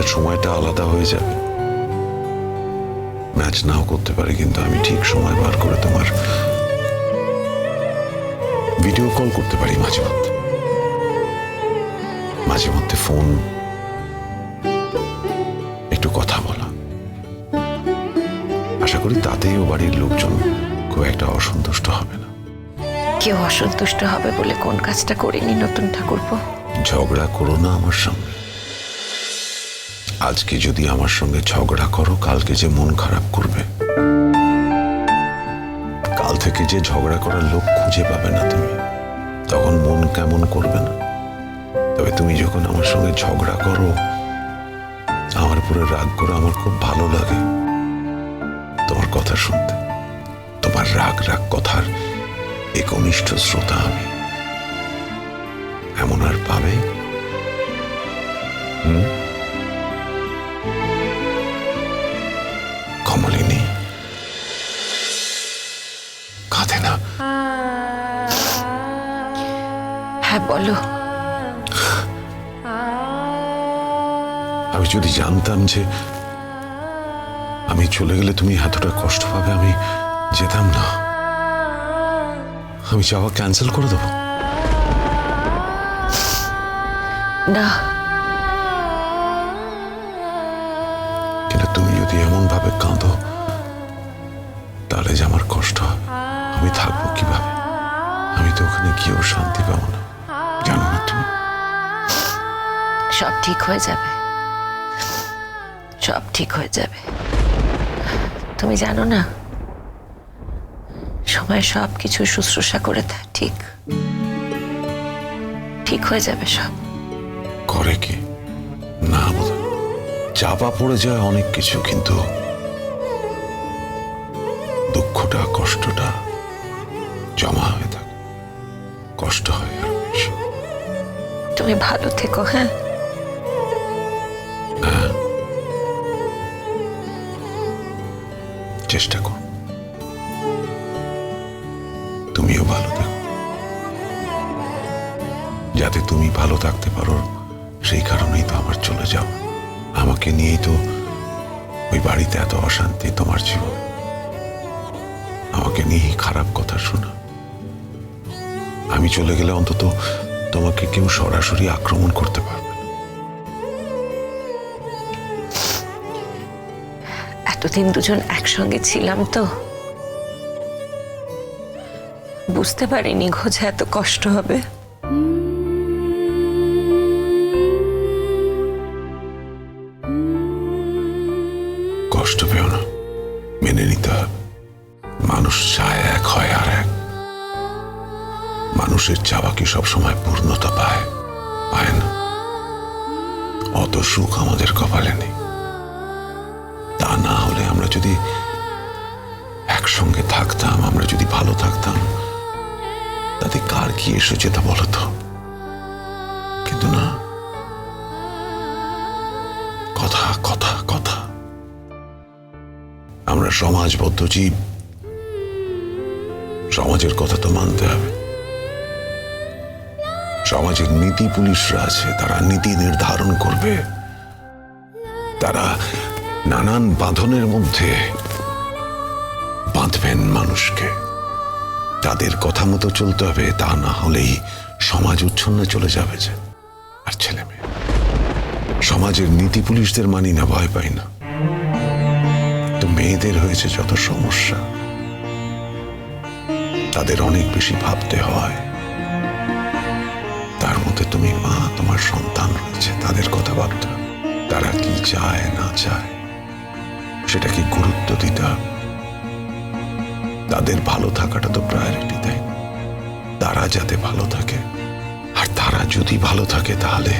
আমাদের সময়টা আলাদা হয়ে যাবে। ম্যাচ নাও করতে পারি, কিন্তু আমি ঠিক সময় বার করে তোমার ভিডিও কল করতে পারি মাঝে মধ্যে, মাঝে মধ্যে ফোন, একটু কথা বলা। আশা করি তাতেও বাড়ির লোকজন খুব একটা অসন্তুষ্ট হবে না। কেউ অসন্তুষ্ট হবে বলে কোন কাজটা করিনি নতুন ঠাকুরপো? ঝগড়া করো না আমার সঙ্গে। আজকে যদি আমার সঙ্গে ঝগড়া করো, কালকে যে মন খারাপ করবে, কাল থেকে যে ঝগড়া করার লোক খুঁজে পাবে না তুমি, তখন মন কেমন করবে না? তবে তুমি যখন আমার সঙ্গে ঝগড়া করো, আমার উপরে রাগ করো, আমার খুব ভালো লাগে তোমার কথা শুনতে। তোমার রাগ রাগ কথার একনিষ্ঠ শ্রোতা আমি। এমন আর পাবে? কমলিনী কাঁদে না। হ্যাঁ বলো। আমি যদি জানতাম যে আমি চলে গেলে তুমি এতটা কষ্ট পাবে, আমি যেতাম না। আমি যাওয়া ক্যান্সেল করে দেবো। না, কিন্তু তুমি যদি এমন ভাবে কাঁদো, তাহলে যে আমার কষ্ট হবে। আমি থাকবো কিভাবে? আমি তো ওখানে গিয়েও শান্তি পাবো না, জানো না তুমি? সব ঠিক হয়ে যাবে, সব ঠিক হয়ে যাবে। তুমি জানো না, সময় সব কিছু শুশ্রূষা করে দেয়। ঠিক ঠিক হয়ে যাবে সব। করে কি না বোধ, চাপা পড়ে যায় অনেক কিছু, কিন্তু দুঃখটা কষ্টটা জমা হয়ে থাকে, কষ্ট হয় আর বেশি। তুমি ভালো থেকো। হ্যাঁ, চেষ্টা কর, তুমিও ভালো থেকো। যাতে তুমি ভালো থাকতে পারো, সেই কারণেই তো আমার চলে যাও। আমাকে নিয়েই তো ওই বাড়িতে এত অশান্তি তোমার জীবন, আমাকে নিয়েই খারাপ কথা শোনা। আমি চলে গেলে অন্তত তোমাকে কেউ সরাসরি আক্রমণ করতে পারবে না। এতদিন দুজন একসঙ্গে ছিলাম তো বুঝতে পারিনি ঘোঝা এত কষ্ট হবে। কষ্ট পেও না, মেনে নিতে হবে। মানুষ চায় এক, হয় আর এক। মানুষের চাওয়া কি সবসময় পূর্ণতা পায়? পায় না। অত সুখ আমাদের কপালে নেই। তা না হলে আমরা যদি একসঙ্গে থাকতাম, আমরা যদি ভালো থাকতাম, তাতে কার কি এসে যেত বলতো? কিন্তু না, কথা কথা কথা। আমরা সমাজবদ্ধ জীব, সমাজের কথা তো মানতে হবে। সমাজের নীতি পুলিশরা আছে, তারা নীতি নির্ধারণ করবে। তারা নানান বাঁধনের মধ্যে বাঁধবেন মানুষকে। তাদের কথা মতো চলতে হবে, তা না হলেই সমাজ উচ্ছন্নে চলে যাবে যে। আর ছেলে মেয়ে, সমাজের নীতি পুলিশদের মানি না, ভয় পাই না। তো মেয়েদের হয়েছে যত সমস্যা, তাদের অনেক বেশি ভাবতে হয়। তার মধ্যে তুমি মা, তোমার সন্তান রয়েছে, তাদের কথা ভাবতে হবে। তারা কি চায় না চায় সেটাকে গুরুত্ব দিতে হবে। তাদের ভালো থাকাটা তো প্রায়োরিটি, তাই না? তারা যাতে ভালো থাকে, আর তারা যদি ভালো থাকে, তাহলে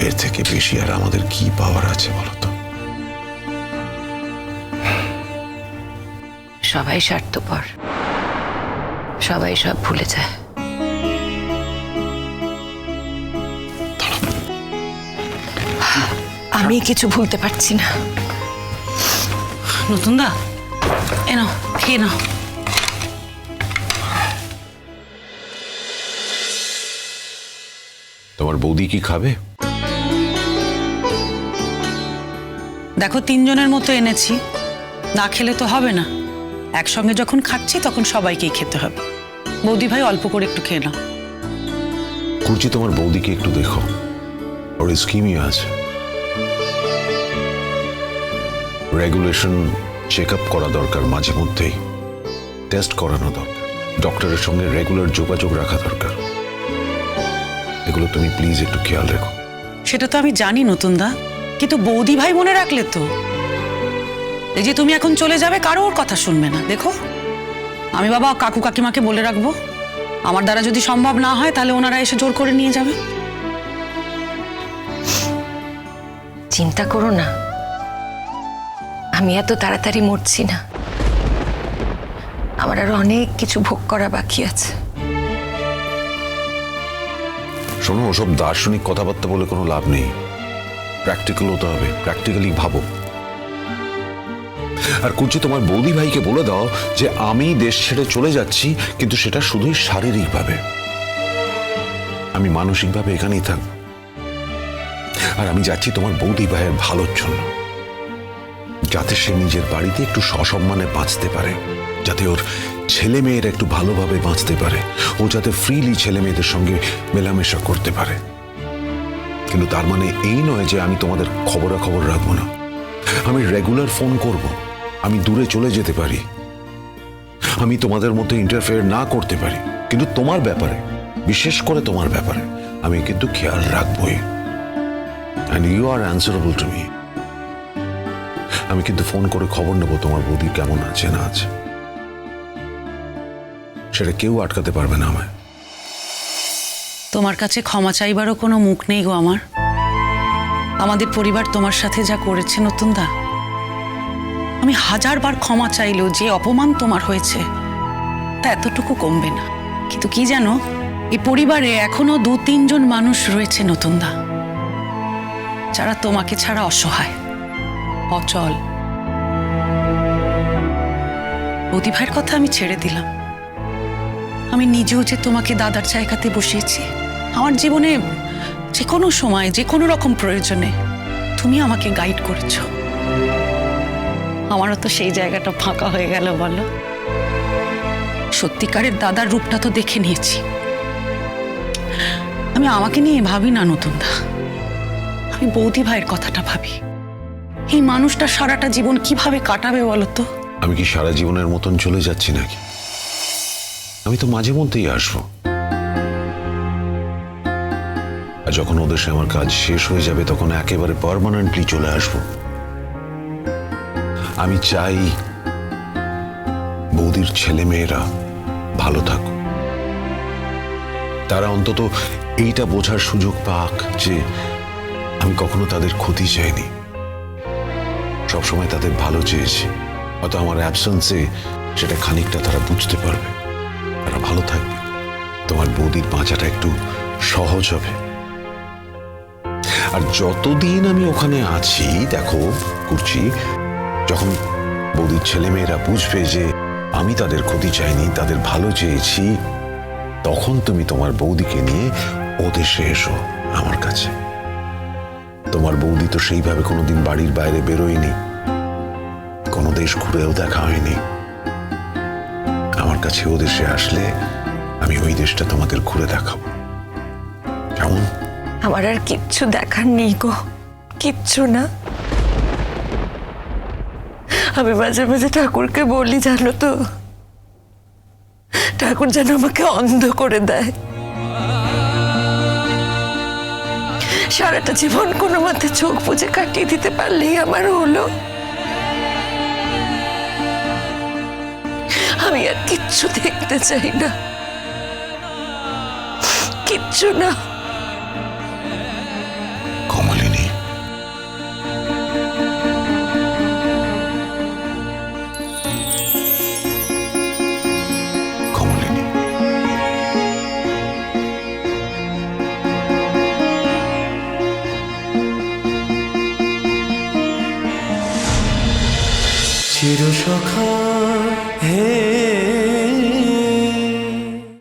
এর থেকে বেশি আর আমাদের কি পাওয়ার আছে বলতো? সবাই স্বার্থপর, সবাই সব ভুলে যায়। আমি কিছু ভুলতে পারছি না। নতুন দা, এনো খেয়ে নাও। তোমার বৌদি কি খাবে? দেখো 3 জনের মতো এনেছি, না খেলে তো হবে না। একসঙ্গে যখন খাচ্ছি তখন সবাইকেই খেতে হবে। বৌদি ভাই অল্প করে একটু খেয়ে নাও। কুর্চি, তোমার বৌদিকে একটু দেখো, ওর স্কিমিয়া আছে। রেগুলেশন চেক আপ করা দরকার, মাঝে মধ্যেই টেস্ট করানো দরকার, ডক্টরের সঙ্গে রেগুলার যোগাযোগ রাখা দরকার। এগুলো তুমি প্লিজ একটু খেয়াল রেখো। সেটা তো আমি জানি নতুন দা, কিন্তু বৌদি ভাই মনে রাখলে তো। এই যে তুমি এখন চলে যাবে, কারোর কথা শুনবে না। দেখো, আমি বাবা কাকু কাকিমাকে বলে রাখবো, আমার দ্বারা যদি সম্ভব না হয় তাহলে ওনারা এসে জোর করে নিয়ে যাবে। চিন্তা করো না, আমি এত তাড়াতাড়ি মরছি না। আমার আরো অনেক কিছু ভোগ করা বাকি আছে। শোনো, ওসব দার্শনিক কথাবার্তা বলে কোনো লাভ নেই। প্র্যাকটিক্যাল হতে হবে, প্র্যাকটিক্যালি ভাবো। আর কুচি, তোমার বৌদি ভাইকে বলে দাও যে আমি দেশ ছেড়ে চলে যাচ্ছি, কিন্তু সেটা শুধুই শারীরিকভাবে। আমি মানসিকভাবে এখানেই থাকবো। আর আমি যাচ্ছি তোমার বৌদি ভাইয়ের ভালোর জন্য, যাতে সে নিজের বাড়িতে একটু সসম্মানে বাঁচতে পারে, যাতে ওর ছেলে মেয়েরা একটু ভালোভাবে বাঁচতে পারে, ও যাতে ফ্রিলি ছেলে মেয়েদের সঙ্গে মেলামেশা করতে পারে। কিন্তু তার মানে এই নয় যে আমি তোমাদের খবরাখবর রাখবো না। আমি রেগুলার ফোন করব, আমি দূরে চলে যেতে পারি, আমি তোমাদের মধ্যে ইন্টারফেয়ার না করতে পারি, কিন্তু তোমার ব্যাপারে, বিশেষ করে তোমার ব্যাপারে আমি কিন্তু খেয়াল রাখবোই। And you are answerable to me. আমি কিন্তু ফোন করে খবর নেব তোমার বৌদি কেমন আছে না আছে। সেটা কেউ আটকাতে পারবে না আমায়। তোমার কাছে ক্ষমা চাইবারও কোনো মুখ নেই গো আমার। আমাদের পরিবার তোমার সাথে যা করেছে নতুন দা, আমি 1000 বার ক্ষমা চাইলেও যে অপমান তোমার হয়েছে তা এতটুকু কমবে না। কিন্তু কি জানো, এই পরিবারে এখনো 2-3 জন মানুষ রয়েছে নতুন দা, যারা তোমাকে ছাড়া অসহায়, অচল। বৌদি ভাইয়ের কথা আমি ছেড়ে দিলাম, আমি নিজেও যে তোমাকে দাদার জায়গাতে বসিয়েছি। আমার জীবনে যে কোনো সময়, যে কোনো রকম প্রয়োজনে তুমি আমাকে গাইড করেছো। আমারও তো সেই জায়গাটা ফাঁকা হয়ে গেল বলো। সত্যিকারের দাদার রূপটা তো দেখে নিয়েছি। আমি আমাকে নিয়ে ভাবি না নতুন দা, আমি বৌদি ভাইয়ের কথাটা ভাবি। এই মানুষটা সারাটা জীবন কিভাবে কাটাবে বলো তো? আমি কি সারা জীবনের মতন চলে যাচ্ছি নাকি? আমি তো মাঝে মধ্যেই আসবো, আর যখন ওদের সাথে আমার কাজ শেষ হয়ে যাবে তখন একেবারে পার্মানেন্টলি চলে আসবো। আমি চাই বৌদির ছেলে মেয়েরা ভালো থাকুক, তারা অন্তত এইটা বোঝার সুযোগ পাক যে আমি কখনো তাদের ক্ষতি চাইনি, সবসময় তাদের ভালো চেয়েছি। হয়তো আমার অ্যাবসেন্সে সেটা খানিকটা তারা বুঝতে পারবে, তারা ভালো থাকবে, তোমার বৌদির বাঁচাটা একটু সহজ হবে। আর যতদিন আমি ওখানে আছি, দেখো কুর্চি, যখন বৌদির ছেলেমেয়েরা বুঝবে যে আমি তাদের ক্ষতি চাইনি, তাদের ভালো চেয়েছি, তখন তুমি তোমার বৌদিকে নিয়ে ও দেশে এসো আমার কাছে। তোমার বৌদি তো সেইভাবে কোনোদিন বাড়ির বাইরে বেরোয়নি, কোনো দেশ ঘুরেও দেখা হয়নি। আমার কাছে ও দেশে আসলে আমি ওই দেশটা তোমাদের ঘুরে দেখাবো, কেমন? আমার আর কিচ্ছু দেখার নেই গো, কিচ্ছু না। আমি মাঝে মাঝে ঠাকুরকে বলি, জানো তো, ঠাকুর যেন আমাকে অন্ধ করে দেয়। সারাটা জীবন কোনো মতে চোখ বুজে কাটিয়ে দিতে পারলেই আমার হলো। আমি আর কিচ্ছু দেখতে চাই না, কিচ্ছু না।